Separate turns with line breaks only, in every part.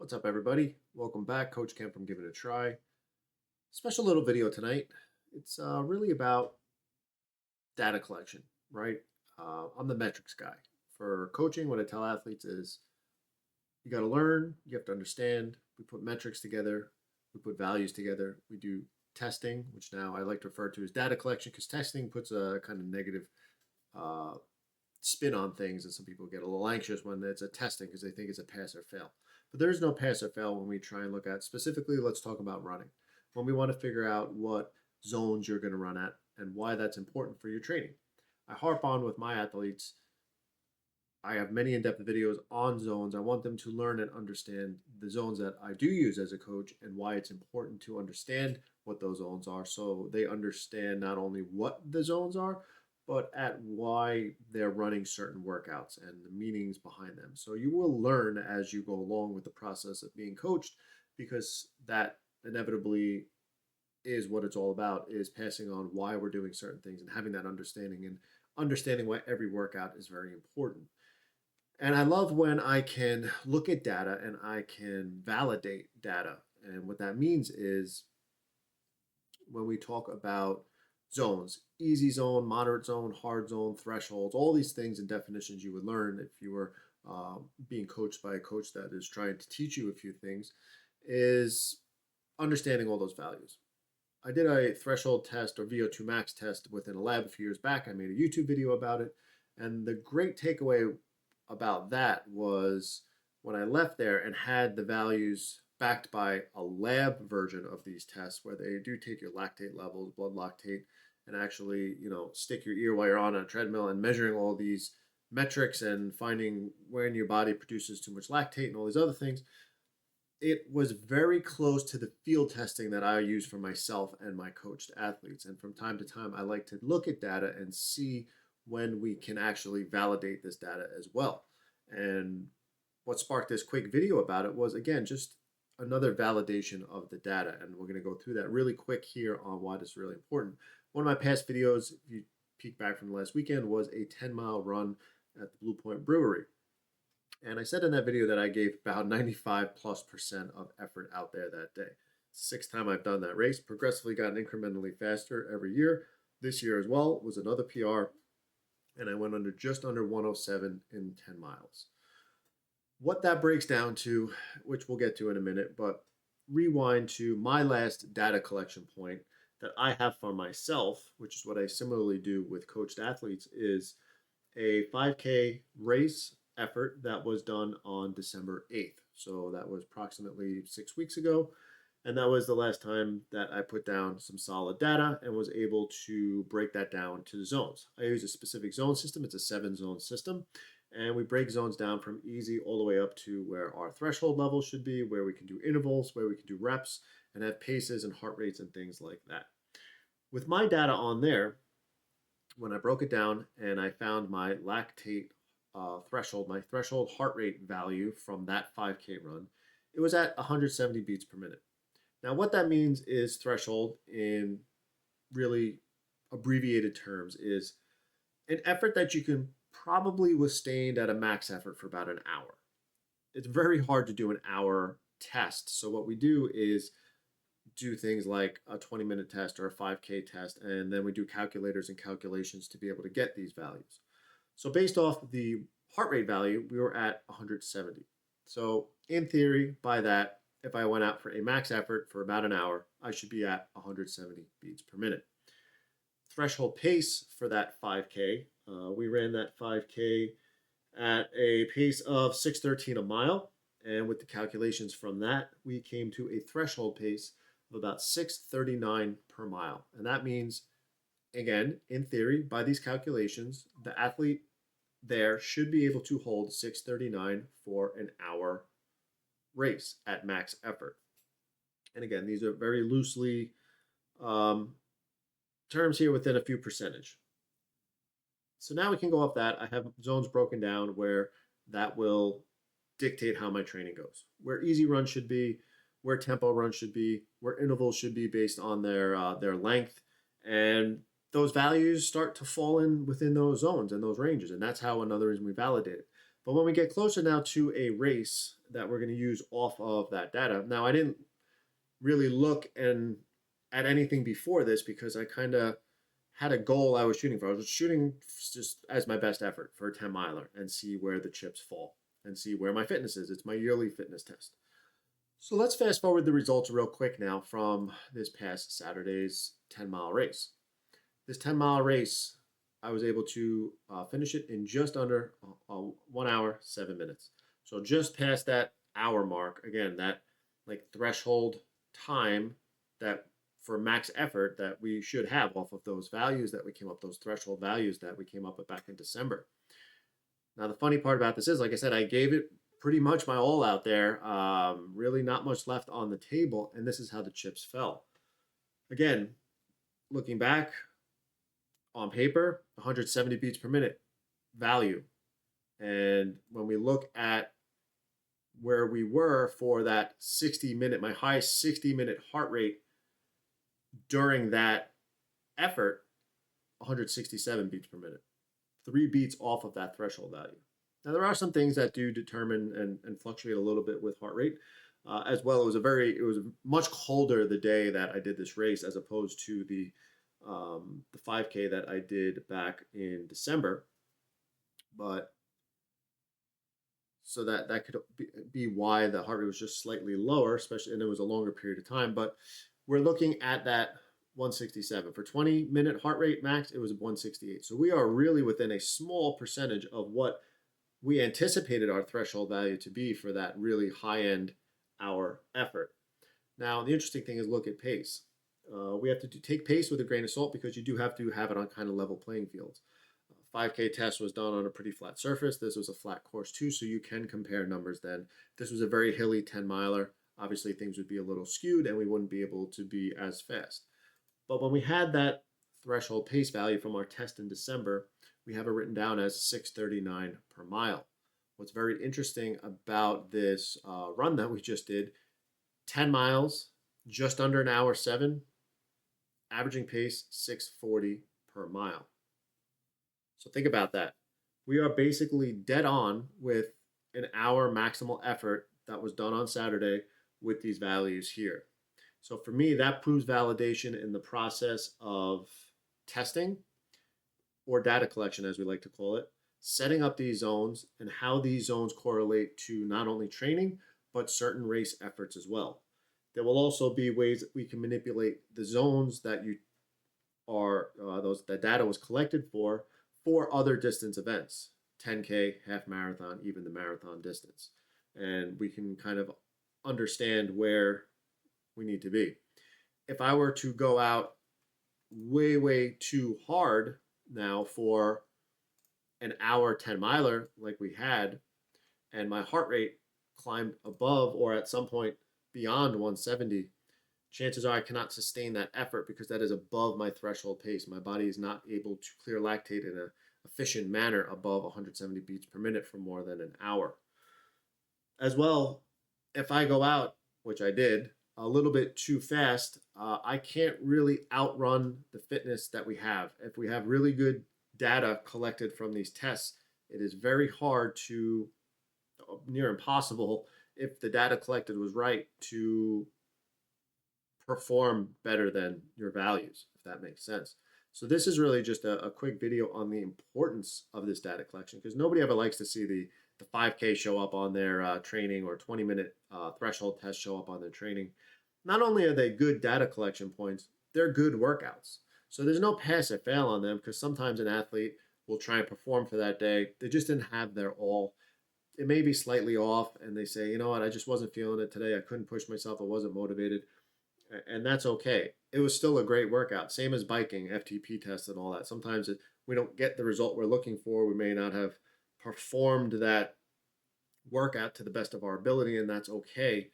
What's up, everybody? Welcome back. Coach Ken from Give It a Try. Special little video tonight. It's really about data collection, right? I'm the metrics guy. For coaching, what I tell athletes is you got to learn, you have to understand. We put metrics together, we put values together, we do testing, which now I like to refer to as data collection because testing puts a kind of negative uh, spin on things, and some people get a little anxious when it's a testing because they think it's a pass or fail. But there is no pass or fail when we try and look at specifically. Let's talk about running. When we want to figure out what zones you're going to run at and why that's important for your training, I harp on with my athletes. I have many in-depth videos on zones. I want them to learn and understand the zones that I do use as a coach and why it's important to understand what those zones are so they understand not only what the zones are, but at why they're running certain workouts and the meanings behind them. So you will learn as you go along with the process of being coached, because that inevitably is what it's all about, is passing on why we're doing certain things and having that understanding, and understanding why every workout is very important. And I love when I can look at data and I can validate data. And what that means is when we talk about zones, easy zone, moderate zone, hard zone, thresholds, all these things and definitions you would learn if you were being coached by a coach that is trying to teach you a few things, is understanding all those values. I did a threshold test or VO2 max test within a lab a few years back. I made a YouTube video about it. And the great takeaway about that was when I left there and had the values backed by a lab version of these tests where they do take your lactate levels, blood lactate, and actually, stick your ear while you're on a treadmill and measuring all these metrics and finding when your body produces too much lactate and all these other things. It was very close to the field testing that I use for myself and my coached athletes. And from time to time, I like to look at data and see when we can actually validate this data as well. And what sparked this quick video about it was, again, just another validation of the data. And we're going to go through that really quick here on why this is really important. One of my past videos, if you peek back from the last weekend, was a 10-mile run at the Blue Point Brewery. And I said in that video that I gave about 95+% of effort out there that day. Sixth time I've done that race, progressively gotten incrementally faster every year. This year as well was another PR, and I went just under 107 in 10 miles. What that breaks down to, which we'll get to in a minute, but rewind to my last data collection point that I have for myself, which is what I similarly do with coached athletes, is a 5K race effort that was done on December 8th. So that was approximately 6 weeks ago. And that was the last time that I put down some solid data and was able to break that down to zones. I use a specific zone system. It's a 7-zone system. And we break zones down from easy all the way up to where our threshold levels should be, where we can do intervals, where we can do reps, and have paces and heart rates and things like that. With my data on there, when I broke it down and I found my lactate threshold, my threshold heart rate value from that 5K run, it was at 170 beats per minute. Now, what that means is threshold, in really abbreviated terms, is an effort that you can probably withstand at a max effort for about an hour. It's very hard to do an hour test. So what we do is do things like a 20-minute test or a 5K test, and then we do calculators and calculations to be able to get these values. So based off the heart rate value, we were at 170. So in theory, by that, if I went out for a max effort for about an hour, I should be at 170 beats per minute. Threshold pace for that 5K, we ran that 5K at a pace of 6:13 a mile. And with the calculations from that, we came to a threshold pace of about 6:39 per mile. And that means, again, in theory, by these calculations, the athlete there should be able to hold 6:39 for an hour race at max effort. And again, these are very loosely terms here within a few percentage. So now we can go off that. I have zones broken down where that will dictate how my training goes, where easy run should be, where tempo run should be, where intervals should be based on their length, and those values start to fall in within those zones and those ranges, and that's how another reason we validate it. But when we get closer now to a race that we're going to use off of that data, now I didn't really look and at anything before this because I kind of had a goal I was shooting for. I was shooting just as my best effort for a 10 miler and see where the chips fall and see where my fitness is. It's my yearly fitness test. So let's fast forward the results real quick now from this past Saturday's 10-mile race. This 10-mile race, I was able to finish it in just under 1 hour, 7 minutes. So just past that hour mark, again, that like threshold time that for max effort that we should have off of those values that we came up, those threshold values that we came up with back in December. Now, the funny part about this is, like I said, I gave it pretty much my all out there. Really not much left on the table, and this is how the chips fell. Again, looking back on paper, 170 beats per minute value. And when we look at where we were for that 60-minute, my highest 60-minute heart rate during that effort, 167 beats per minute, 3 beats off of that threshold value. Now, there are some things that do determine and fluctuate a little bit with heart rate. As well, it was much colder the day that I did this race as opposed to the 5K that I did back in December. But so that could be why the heart rate was just slightly lower, especially, and it was a longer period of time. But we're looking at that 167 for 20-minute heart rate max. It was 168. So we are really within a small percentage of what we anticipated our threshold value to be for that really high-end hour effort. Now, the interesting thing is look at pace. We have to take pace with a grain of salt because you do have to have it on kind of level playing fields. 5K test was done on a pretty flat surface. This was a flat course too, so you can compare numbers then. This was a very hilly 10 miler. Obviously, things would be a little skewed and we wouldn't be able to be as fast. But when we had that threshold pace value from our test in December, we have it written down as 639 per mile. What's very interesting about this run that we just did, 10 miles, just under an hour 7, averaging pace 640 per mile. So think about that. We are basically dead on with an hour maximal effort that was done on Saturday with these values here. So for me, that proves validation in the process of testing or data collection, as we like to call it, setting up these zones and how these zones correlate to not only training, but certain race efforts as well. There will also be ways that we can manipulate the zones that you are, that data was collected for other distance events, 10K, half marathon, even the marathon distance. And we can kind of understand where we need to be. If I were to go out way too hard now for an hour 10 miler like we had, and my heart rate climbed above or at some point beyond 170, chances are I cannot sustain that effort because that is above my threshold pace. My body is not able to clear lactate in an efficient manner above 170 beats per minute for more than an hour. As well, if I go out, which I did, a little bit too fast, I can't really outrun the fitness that we have. If we have really good data collected from these tests, it is very hard to, near impossible, if the data collected was right, to perform better than your values, if that makes sense. So this is really just a quick video on the importance of this data collection because nobody ever likes to see the 5K show up on their training or 20-minute threshold test show up on their training. Not only are they good data collection points, they're good workouts. So there's no pass or fail on them because sometimes an athlete will try and perform for that day. They just didn't have their all. It may be slightly off and they say, you know what, I just wasn't feeling it today. I couldn't push myself. I wasn't motivated. And that's okay. It was still a great workout. Same as biking, FTP tests and all that. Sometimes we don't get the result we're looking for. We may not have performed that workout to the best of our ability, and that's okay.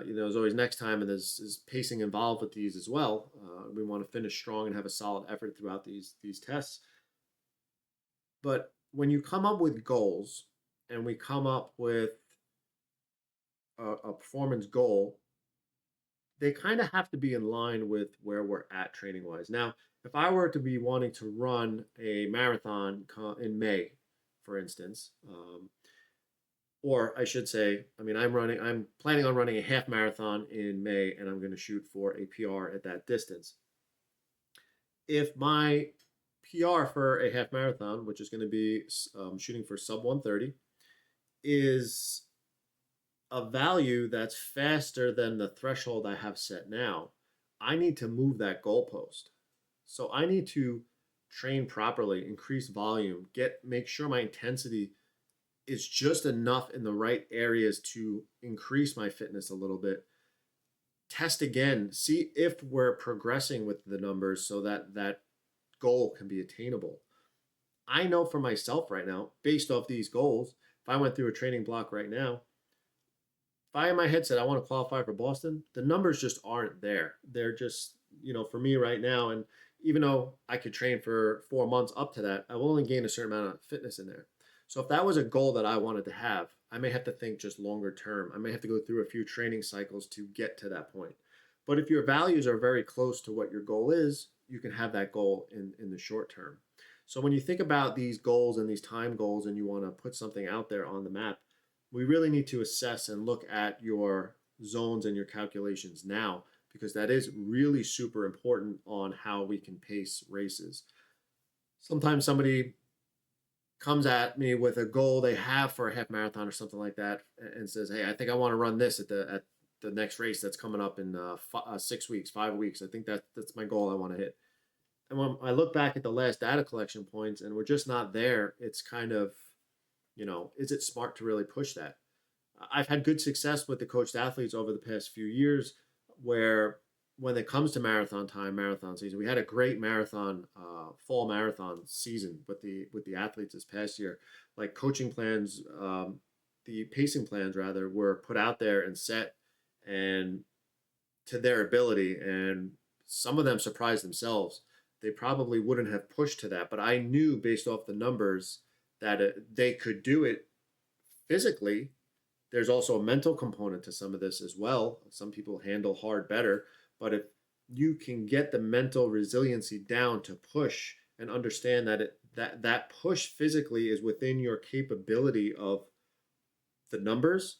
There's always next time, and there's pacing involved with these as well. We want to finish strong and have a solid effort throughout these tests. But when you come up with goals, and we come up with a performance goal, they kind of have to be in line with where we're at training wise. Now, if I were to be wanting to run a marathon in May, for instance, or I should say, I mean, I'm planning on running a half marathon in May, and I'm going to shoot for a PR at that distance. If my PR for a half marathon, which is going to be shooting for sub 130, is a value that's faster than the threshold I have set now, I need to move that goalpost. So I need to train properly, increase volume, make sure my intensity is just enough in the right areas to increase my fitness a little bit. Test again, see if we're progressing with the numbers so that that goal can be attainable. I know for myself right now, based off these goals, if I went through a training block right now, if I in my head said I want to qualify for Boston, the numbers just aren't there. They're just, for me right now. And even though I could train for 4 months up to that, I will only gain a certain amount of fitness in there. So if that was a goal that I wanted to have, I may have to think just longer term. I may have to go through a few training cycles to get to that point. But if your values are very close to what your goal is, you can have that goal in the short term. So when you think about these goals and these time goals and you want to put something out there on the map, we really need to assess and look at your zones and your calculations now, because that is really super important on how we can pace races. Sometimes somebody comes at me with a goal they have for a half marathon or something like that and says, "Hey, I think I want to run this at the next race that's coming up in 6 weeks, 5 weeks. I think that's my goal I want to hit." And when I look back at the last data collection points and we're just not there, it's kind of, is it smart to really push that? I've had good success with the coached athletes over the past few years where when it comes to marathon time, marathon season, we had a great marathon, fall marathon season with the athletes this past year. Like coaching plans, the pacing plans rather, were put out there and set and to their ability, and some of them surprised themselves. They probably wouldn't have pushed to that, but I knew based off the numbers that they could do it physically. There's also a mental component to some of this as well. Some people handle hard better, but if you can get the mental resiliency down to push and understand that that push physically is within your capability of the numbers,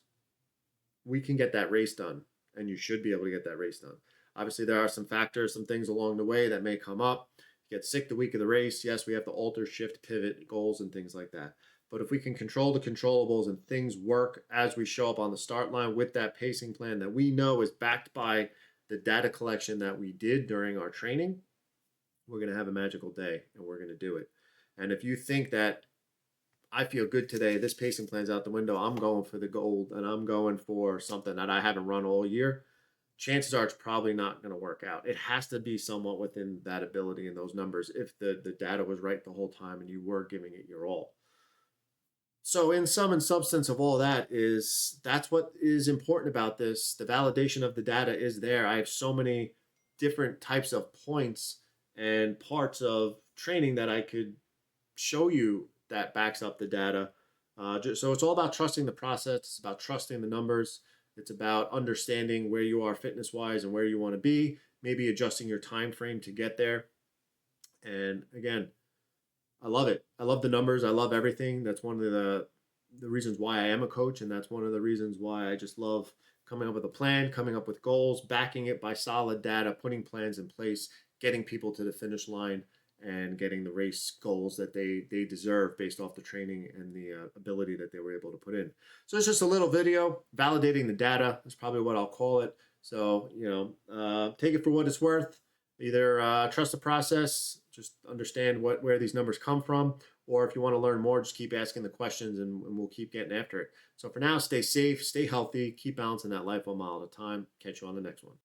we can get that race done, and you should be able to get that race done. Obviously, there are some factors, some things along the way that may come up. You get sick the week of the race. Yes, we have to alter, shift, pivot goals and things like that. But if we can control the controllables and things work as we show up on the start line with that pacing plan that we know is backed by the data collection that we did during our training, we're going to have a magical day and we're going to do it. And if you think that I feel good today, this pacing plan's out the window, I'm going for the gold and I'm going for something that I haven't run all year, chances are it's probably not going to work out. It has to be somewhat within that ability and those numbers if the data was right the whole time and you were giving it your all. So, in sum and substance of all that is that's what is important about this. The validation of the data is there. I have so many different types of points and parts of training that I could show you that backs up the data. So it's all about trusting the process. It's about trusting the numbers. It's about understanding where you are fitness wise and where you want to be. Maybe adjusting your time frame to get there. And again, I love it. I love the numbers. I love everything. That's one of the reasons why I am a coach, and that's one of the reasons why I just love coming up with a plan, coming up with goals, backing it by solid data, putting plans in place, getting people to the finish line, and getting the race goals that they deserve based off the training and the ability that they were able to put in. So it's just a little video validating the data. That's probably what I'll call it. So take it for what it's worth. Either trust the process, just understand where these numbers come from, or if you want to learn more, just keep asking the questions and we'll keep getting after it. So for now, stay safe, stay healthy, keep balancing that life 1 mile at a time. Catch you on the next one.